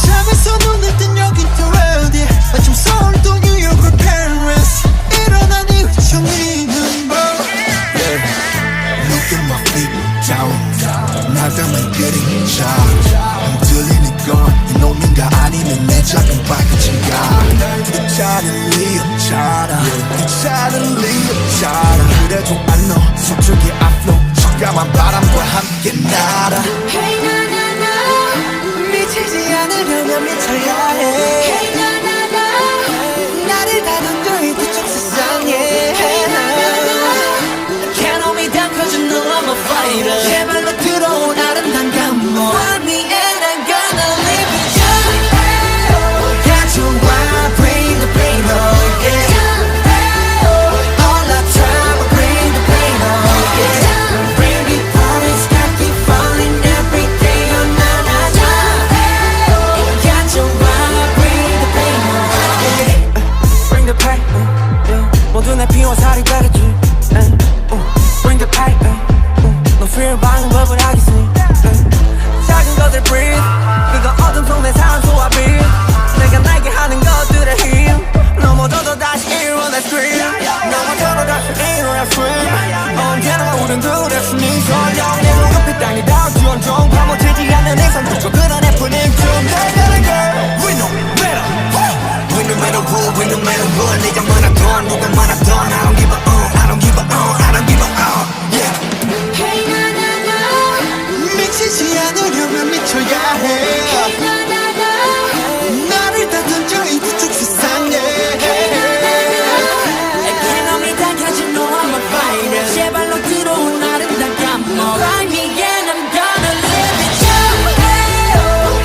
잠에서 눈을 뜬 여긴 또 어디 마침 서울 또 뉴욕을 Paris 일어난 이후 정리는 뭐 Look at my feet down 나감은 그림자 흔들리는 건 이놈인가 아니면 내 작은 발끝인가 이 차는 리 없잖아 이 차는 리 없잖아 그래도 I know 서쪽의 앞로 적감한 바람과 함께 날아 Hey na na na 미치지 않으려면 미쳐야 해 Hey na na na 나를 다듬고 이 뒤쪽 세상에 Hey na na na Can't hold me down cause you know I'm a fighter 제발로 들어온 아름다운 감목 Find me and I'm gonna live with you 가져와 bring the pain oh yeah All the time I bring the pain oh yeah Bring it on it's got keep falling every day oh na na na 가져와 bring the pain oh yeah Bring the pain yeah. 모두 내 피와 살이 되겠지 Bring the pain 너 fear 방법을 하겠으니 작은 것들 breathe 그거 어둠 속 내 산소와 빛 내가 날게 하는 것들의 힘 넘어져도 다시 일어나 scream 넘어져도 다시 일어나 swim 언제나 우린 둘의 숨이 설령 내 눈앞에 땅이 닿을지 온종 파묻히지 않는 이상 그저 그런 해프닝 중 내가는 girl We no matter We no matter who We no matter what 네가 많았던 누가 많았던 I don't give a I don't give a I don't give a Yeah Hey na na na 미치지 않으려면 미쳐야 해 Hey na na na 나를 다듬죠 이 뒤쪽 세상에 Hey na na na 개념이 닫혀진 No I'm a fighter 제발로 들어온 아름다운 감목 Find me and I'm gonna live with you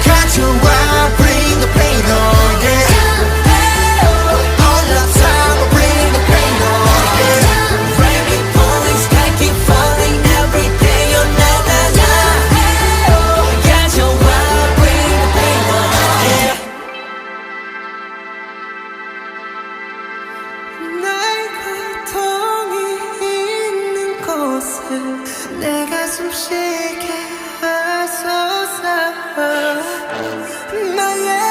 가져와 bring the pain oh yeah All the time I bring the pain oh yeah Bring it on the sky keep falling every day oh na na na 가져와 bring the pain oh yeah 나의 고통이 있는 곳에 내가 숨쉬게 하소서 나의